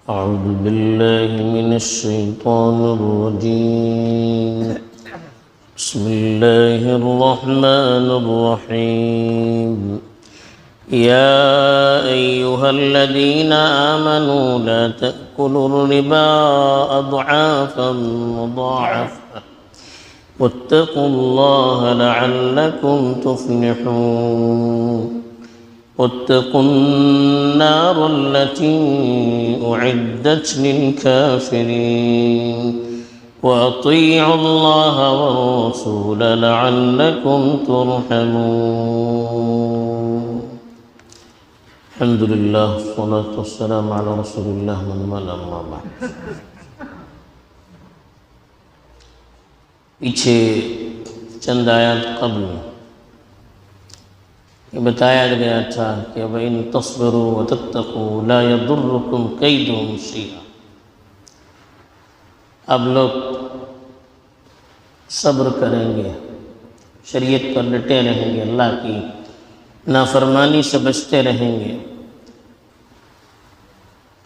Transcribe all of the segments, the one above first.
أعوذ بالله من الشيطان الرجيم. بسم الله الرحمن الرحيم. يا أيها الذين آمنوا لا تأكلوا الربا أضعافا مضاعفة واتقوا الله لعلكم تفلحون. واتقوا النار التي أعدت للكافرين وأطيعوا الله والرسول لعلكم ترحمون. الحمد لله والصلاة والسلام على رسول الله من والاه أما بعد. پیچھے چند آیات قبل یہ بتایا گیا تھا کہ وَإِن تَصْبِرُوا وَتَتَّقُوا لَا يَضُرُّكُمْ كَيْدُهُمْ شَيْئًا. اب لوگ صبر کریں گے، شریعت پر ڈٹے رہیں گے، اللہ کی نافرمانی سے بچتے رہیں گے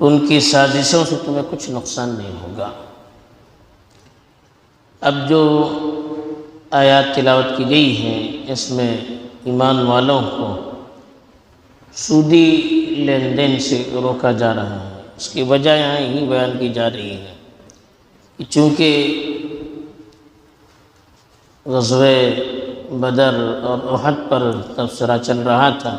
تو ان کی سازشوں سے تمہیں کچھ نقصان نہیں ہوگا. اب جو آیات تلاوت کی گئی ہیں اس میں ایمان والوں کو سودی لین دین سے روکا جا رہا ہے. اس کی وجہ یہاں ہی بیان کی جا رہی ہے کہ چونکہ غزوہ بدر اور احد پر تبصرہ چل رہا تھا،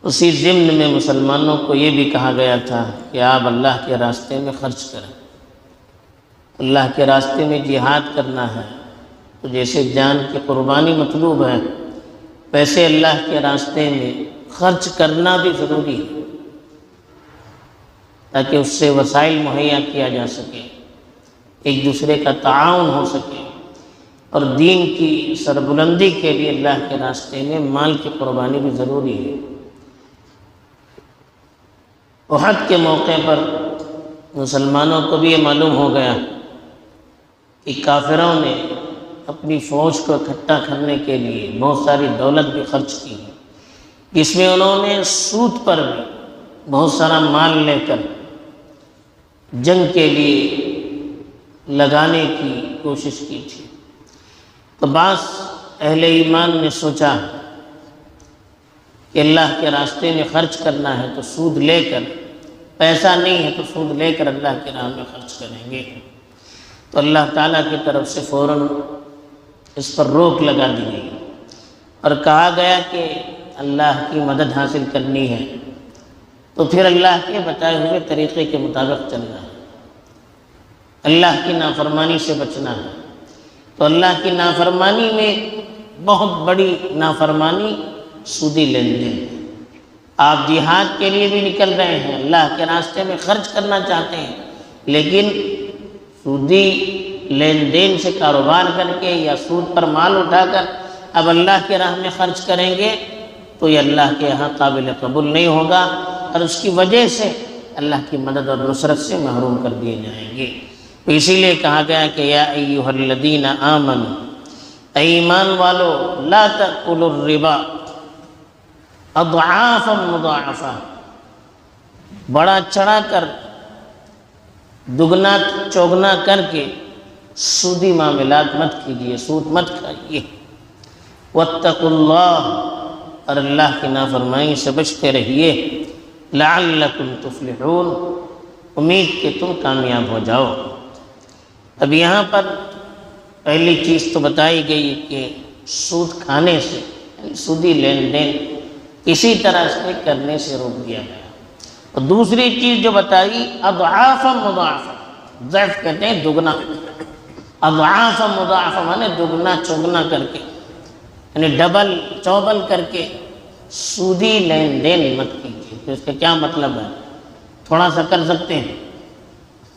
اسی ضمن میں مسلمانوں کو یہ بھی کہا گیا تھا کہ آپ اللہ کے راستے میں خرچ کریں، اللہ کے راستے میں جہاد کرنا ہے. تو جیسے جان کی قربانی مطلوب ہے ویسے اللہ کے راستے میں خرچ کرنا بھی ضروری ہے تاکہ اس سے وسائل مہیا کیا جا سکے، ایک دوسرے کا تعاون ہو سکے، اور دین کی سربلندی کے لیے اللہ کے راستے میں مال کی قربانی بھی ضروری ہے. احد کے موقع پر مسلمانوں کو بھی یہ معلوم ہو گیا کہ کافروں نے اپنی فوج کو اکٹھا کرنے کے لیے بہت ساری دولت بھی خرچ کی ہے، جس میں انہوں نے سود پر بھی بہت سارا مال لے کر جنگ کے لیے لگانے کی کوشش کی تھی. تو بعض اہل ایمان نے سوچا کہ اللہ کے راستے میں خرچ کرنا ہے تو سود لے کر، پیسہ نہیں ہے تو سود لے کر اللہ کے راہ میں خرچ کریں گے. تو اللہ تعالیٰ کی طرف سے فوراً اس پر روک لگا دی گئی اور کہا گیا کہ اللہ کی مدد حاصل کرنی ہے تو پھر اللہ کے بتائے ہوئے طریقے کے مطابق چلنا ہے، اللہ کی نافرمانی سے بچنا ہے. تو اللہ کی نافرمانی میں بہت بڑی نافرمانی سودی لین دین ہے. آپ جہاد کے لیے بھی نکل رہے ہیں، اللہ کے راستے میں خرچ کرنا چاہتے ہیں، لیکن سودی لین دین سے کاروبار کر کے یا سود پر مال اٹھا کر اب اللہ کے راہ میں خرچ کریں گے تو یہ اللہ کے یہاں قابل قبول نہیں ہوگا، اور اس کی وجہ سے اللہ کی مدد اور نصرت سے محروم کر دیے جائیں گے. تو اسی لیے کہا گیا کہ یا ایھا الذین آمنوا، اے ایمان والو، لا تأکلوا الربا اضعافا مضاعفا، بڑا چڑھا کر، دگنا چوگنا کر کے سودی معاملات مت کیجیے، سود مت کھائیے. واتقوا اللہ، اور اللہ کی نافرمانی سے بچتے رہیے. لعلکم تفلحون، امید کہ تم کامیاب ہو جاؤ. اب یہاں پر پہلی چیز تو بتائی گئی کہ سود کھانے سے، یعنی سودی لین دین کسی طرح سے کرنے سے روک دیا گیا. اور دوسری چیز جو بتائی اضعافا مضاعفا، ضعف کہتے ہیں دگنا، اضعافا مضاعفا مانے دگنا چوگنا کر کے، یعنی ڈبل چوبل کر کے سودی لین دین مت کیجیے. تو اس کا کیا مطلب ہے؟ تھوڑا سا کر سکتے ہیں،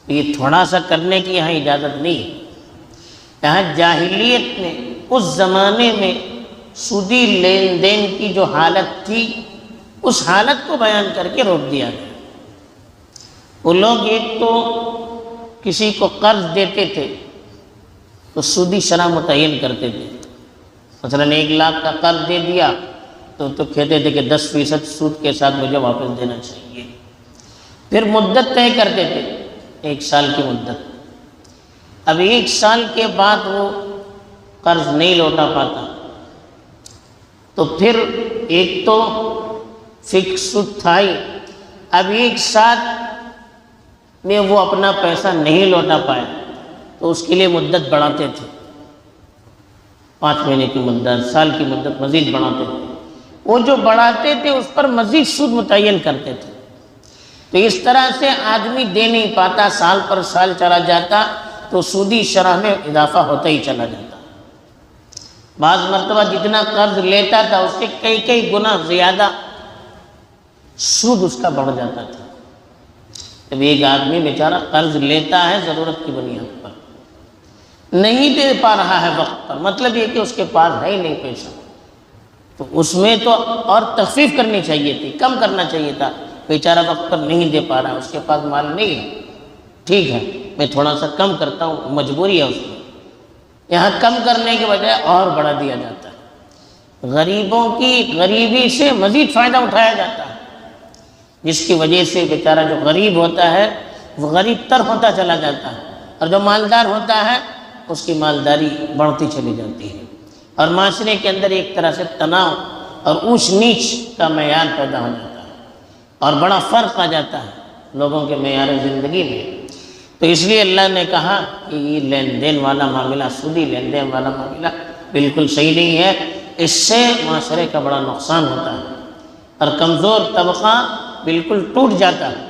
یہ تھوڑا سا کرنے کی یہاں اجازت نہیں ہے. یہاں جاہلیت میں اس زمانے میں سودی لین دین کی جو حالت تھی اس حالت کو بیان کر کے روک دیا گیا. وہ لوگ ایک تو کسی کو قرض دیتے تھے تو سودی شرح متعین کرتے تھے. مثلا 1 لاکھ کا قرض دے دیا تو کہتے تھے کہ 10% سود کے ساتھ مجھے واپس دینا چاہیے. پھر مدت طے کرتے تھے، 1 سال کی مدت۔ اب 1 سال کے بعد وہ قرض نہیں لوٹا پاتا تو پھر ایک تو فکس سود تھا ہی، اب 1 سال میں وہ اپنا پیسہ نہیں لوٹا پایا تو اس کے لیے مدت بڑھاتے تھے، 5 مہینے کی مدت، سال کی مدت مزید بڑھاتے تھے۔ وہ جو بڑھاتے تھے اس پر مزید سود متعین کرتے تھے، تو اس طرح سے آدمی دے نہیں پاتا، سال پر سال چلا جاتا تو سودی شرح میں اضافہ ہوتا ہی چلا جاتا۔ بعض مرتبہ جتنا قرض لیتا تھا اس سے کئی گنا زیادہ سود اس کا بڑھ جاتا تھا۔ جب ایک آدمی بیچارہ قرض لیتا ہے ضرورت کی بنیاد پر، نہیں دے پا رہا ہے وقت پر، مطلب یہ کہ اس کے پاس ہے ہی نہیں پیسہ، تو اس میں تو اور تخفیف کرنی چاہیے تھی، کم کرنا چاہیے تھا۔ بیچارہ وقت پر نہیں دے پا رہا ہے، اس کے پاس مال نہیں ہے، ٹھیک ہے میں تھوڑا سا کم کرتا ہوں، مجبوری ہے اس میں، یہاں کم کرنے کے بجائے اور بڑھا دیا جاتا ہے۔ غریبوں کی غریبی سے مزید فائدہ اٹھایا جاتا ہے، جس کی وجہ سے بیچارہ جو غریب ہوتا ہے وہ غریب تر ہوتا چلا جاتا ہے، اور جو مالدار ہوتا ہے اس کی مالداری بڑھتی چلی جاتی ہے، اور معاشرے کے اندر ایک طرح سے تناؤ اور اونچ نیچ کا معیار پیدا ہو جاتا ہے، اور بڑا فرق آ جاتا ہے لوگوں کے معیار زندگی میں۔ تو اس لیے اللہ نے کہا کہ یہ لین دین والا معاملہ، سودی لین دین والا معاملہ بالکل صحیح نہیں ہے، اس سے معاشرے کا بڑا نقصان ہوتا ہے، اور کمزور طبقہ بالکل ٹوٹ جاتا ہے،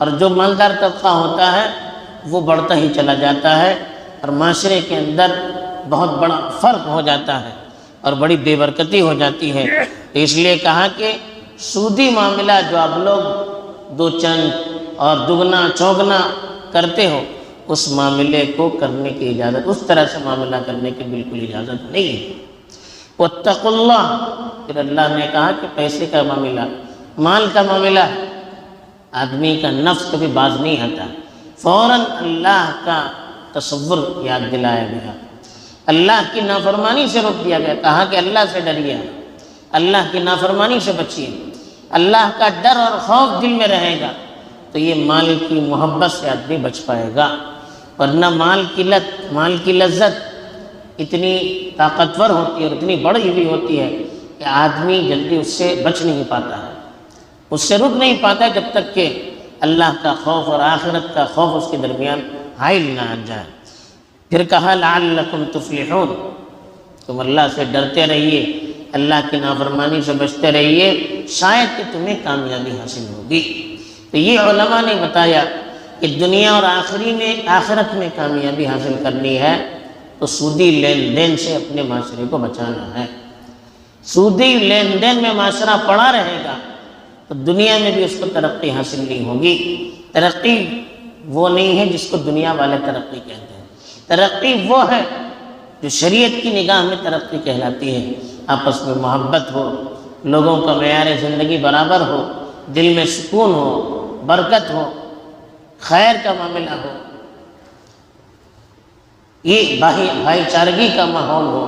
اور جو مالدار طبقہ ہوتا ہے وہ بڑھتا ہی چلا جاتا ہے، اور معاشرے کے اندر بہت بڑا فرق ہو جاتا ہے اور بڑی بے برکتی ہو جاتی ہے۔ اس لیے کہا کہ سودی معاملہ جو آپ لوگ 2 چند اور دگنا چوگنا کرتے ہو، اس معاملے کو کرنے کی اجازت، اس طرح سے معاملہ کرنے کی بالکل اجازت نہیں ہے۔ واتقوا اللہ، پھر اللہ نے کہا کہ پیسے کا معاملہ، مال کا معاملہ، آدمی کا نفس کبھی باز نہیں آتا، فوراً اللہ کا تصور یاد دلایا گیا، اللہ کی نافرمانی سے روک دیا گیا، کہا کہ اللہ سے ڈریے، اللہ کی نافرمانی سے بچیے، اللہ کا ڈر اور خوف دل میں رہے گا تو یہ مال کی محبت سے آدمی بچ پائے گا، ورنہ مال کی لذت اتنی طاقتور ہوتی ہے اور اتنی بڑی ہوئی ہوتی ہے کہ آدمی جلدی اس سے بچ نہیں پاتا ہے، اس سے رک نہیں پاتا جب تک کہ اللہ کا خوف اور آخرت کا خوف اس کے درمیان حائل نہ آ جائے۔ پھر کہا لعلکم تفلحون، تم اللہ سے ڈرتے رہیے، اللہ کی نافرمانی سے بچتے رہیے، شاید کہ تمہیں کامیابی حاصل ہوگی۔ تو یہ علماء نے بتایا کہ دنیا اور آخرت میں کامیابی حاصل کرنی ہے تو سودی لین دین سے اپنے معاشرے کو بچانا ہے۔ سودی لین دین میں معاشرہ پڑا رہے گا تو دنیا میں بھی اس کو ترقی حاصل نہیں ہوگی۔ ترقی وہ نہیں ہے جس کو دنیا والے ترقی کہتے ہیں، ترقی وہ ہے جو شریعت کی نگاہ میں ترقی کہلاتی ہے، آپس میں محبت ہو، لوگوں کا معیار زندگی برابر ہو، دل میں سکون ہو، برکت ہو، خیر کا معاملہ ہو، یہ بھائی چارگی کا ماحول ہو،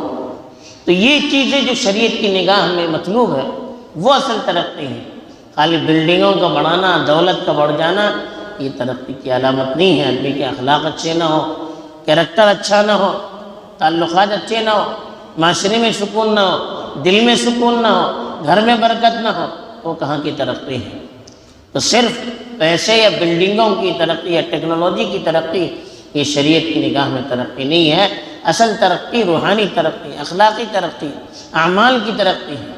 تو یہ چیزیں جو شریعت کی نگاہ میں مطلوب ہے وہ اصل ترقی ہے۔ خالی بلڈنگوں کا بڑھانا، دولت کا بڑھ جانا یہ ترقی کی علامت نہیں ہے۔ آدمی کے اخلاق اچھے نہ ہو، کیریکٹر اچھا نہ ہو، تعلقات اچھے نہ ہو، معاشرے میں سکون نہ ہو، دل میں سکون نہ ہو، گھر میں برکت نہ ہو، وہ کہاں کی ترقی ہے؟ تو صرف پیسے یا بلڈنگوں کی ترقی یا ٹیکنالوجی کی ترقی یہ شریعت کی نگاہ میں ترقی نہیں ہے۔ اصل ترقی روحانی ترقی، اخلاقی ترقی، اعمال کی ترقی ہے۔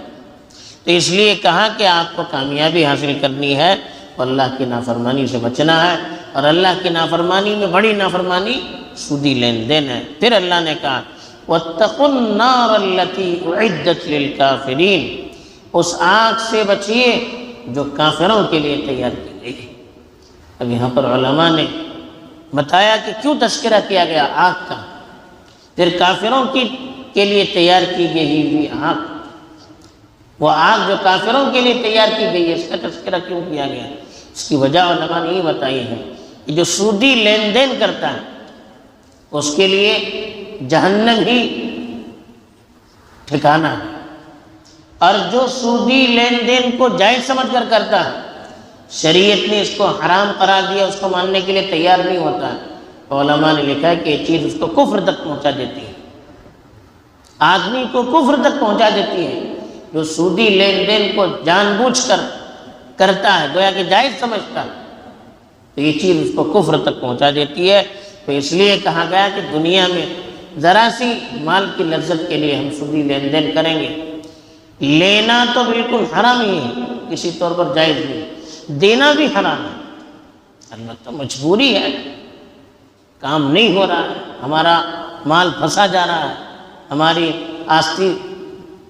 تو اس لیے کہا کہ آپ کو کامیابی حاصل کرنی ہے تو اللہ کی نافرمانی سے بچنا ہے، اور اللہ کی نافرمانی میں بڑی نافرمانی سودی لین دین ہے۔ پھر اللہ نے کہا وَاتَّقُوا النَّارَ الَّتِي أُعِدَّتْ لِلْكَافِرِينَ، اس آگ سے بچیے جو کافروں کے لیے تیار کی گئی ہے۔ اب یہاں پر علماء نے بتایا کہ کیوں تذکرہ کیا گیا آگ کا، پھر کافروں کے لیے تیار کی گئی ہوئی آگ، وہ آگ جو کافروں کے لیے تیار کی گئی ہے اس کا تذکرہ کیوں کیا گیا؟ اس کی وجہ علماء نے یہ بتائی ہے کہ جو سودی لین دین کرتا ہے اس کے لیے جہنم ہی ٹھکانہ ہے، اور جو سودی لین دین کو جائز سمجھ کر کرتا ہے شریعت نے اس کو حرام قرار دیا، اس کو ماننے کے لیے تیار نہیں ہوتا ہے۔ علماء نے لکھا ہے کہ یہ چیز اس کو کفر تک پہنچا دیتی ہے، آدمی کو کفر تک پہنچا دیتی ہے۔ جو سودی لین دین کو جان بوجھ کر کرتا ہے، گویا کہ جائز سمجھتا ہے، تو یہ چیز اس کو کفر تک پہنچا دیتی ہے۔ تو اس لیے کہا گیا کہ دنیا میں ذرا سی مال کی لذت کے لیے ہم سودی لین دین کریں گے، لینا تو بالکل حرام ہی ہے، کسی طور پر جائز نہیں، دینا بھی حرام ہے، البتہ مجبوری ہے، کام نہیں ہو رہا ہے، ہمارا مال پھنسا جا رہا ہے، ہماری آستی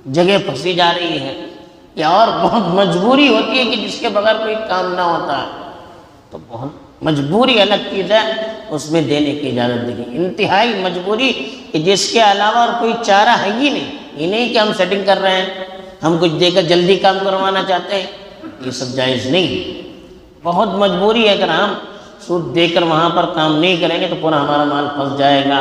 جگہ پھنسی جا رہی ہے، یا اور بہت مجبوری ہوتی ہے کہ جس کے بغیر کوئی کام نہ ہوتا ہے، تو بہت مجبوری الگ چیز ہے، اس میں دینے کی اجازت دی گئی۔ انتہائی مجبوری کہ جس کے علاوہ اور کوئی چارہ ہے ہی نہیں، یہ نہیں کہ ہم سیٹنگ کر رہے ہیں، ہم کچھ دے کر جلدی کام کروانا چاہتے ہیں، یہ سب جائز نہیں۔ بہت مجبوری ہے، اگر ہم سود دے کر وہاں پر کام نہیں کریں گے تو پورا ہمارا مال پھنس جائے گا،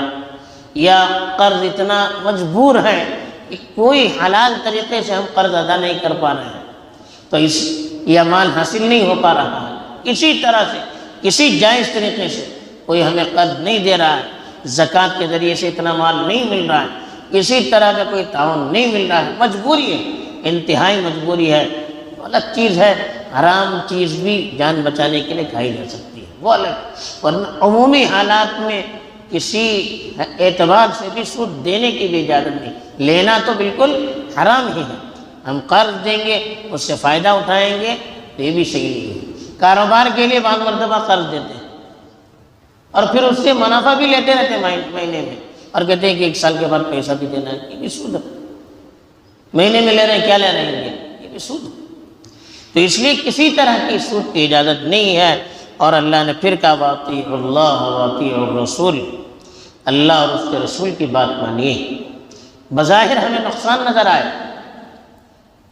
یا قرض اتنا مجبور ہے کہ کوئی حلال طریقے سے ہم قرض ادا نہیں کر پا رہے ہیں، تو یہ مال حاصل نہیں ہو پا رہا ہے، کسی طرح سے کسی جائز طریقے سے کوئی ہمیں قرض نہیں دے رہا ہے، زکوٰۃ کے ذریعے سے اتنا مال نہیں مل رہا ہے، کسی طرح کا کوئی تعاون نہیں مل رہا ہے، مجبوری ہے، انتہائی مجبوری ہے، الگ چیز ہے۔ حرام چیز بھی جان بچانے کے لیے کھائی جا سکتی ہے، وہ الگ، ورنہ عمومی حالات میں کسی اعتبار سے بھی سود دینے کی بھی اجازت نہیں، لینا تو بالکل حرام ہی ہے۔ ہم قرض دیں گے، اس سے فائدہ اٹھائیں گے، تو یہ بھی صحیح نہیں ہے۔ کاروبار کے لیے بعض مرتبہ قرض دیتے ہیں اور پھر اس سے منافع بھی لیتے رہتے ہیں مہینے میں، اور کہتے ہیں کہ 1 سال کے بعد پیسہ بھی دینا ہے، یہ بھی سود ہے۔ مہینے میں لے رہے ہیں، کیا لے رہے ہیں، یہ بھی سود ہے۔ تو اس لیے کسی طرح کی سود کی اجازت نہیں ہے، اور اللہ نے پھر کہا وَأَطِیعُوا اللَّهَ وَأَطِیعُوا الرَّسُولَ، اللہ اور اس کے رسول کی بات مانیے۔ بظاہر ہمیں نقصان نظر آئے،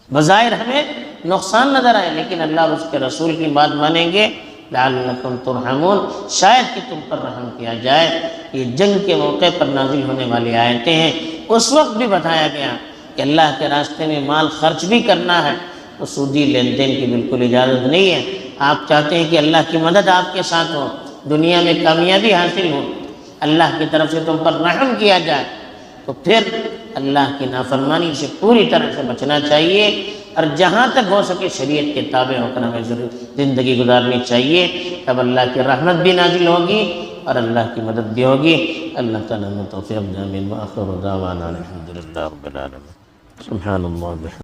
بظاہر ہمیں نقصان نظر آئے، لیکن اللہ اور اس کے رسول کی بات مانیں گے لعلکم ترحمون، شاید کہ تم پر رحم کیا جائے۔ یہ جنگ کے موقع پر نازل ہونے والی آیتیں ہیں۔ اس وقت بھی بتایا گیا کہ اللہ کے راستے میں مال خرچ بھی کرنا ہے تو سودی لین دین کی بالکل اجازت نہیں ہے۔ آپ چاہتے ہیں کہ اللہ کی مدد آپ کے ساتھ ہو، دنیا میں کامیابی حاصل ہو، اللہ کی طرف سے تم پر رحم کیا جائے، تو پھر اللہ کی نافرمانی سے پوری طرح سے بچنا چاہیے، اور جہاں تک ہو سکے شریعت کے تابع ہو کر ہمیں زندگی گزارنی چاہیے، تب اللہ کی رحمت بھی نازل ہوگی اور اللہ کی مدد بھی ہوگی۔ اللہ تعالیٰ نے توفیق دے، آمین۔ وآخر دعوانا الحمدللہ رب العالمین۔ سبحان اللہ۔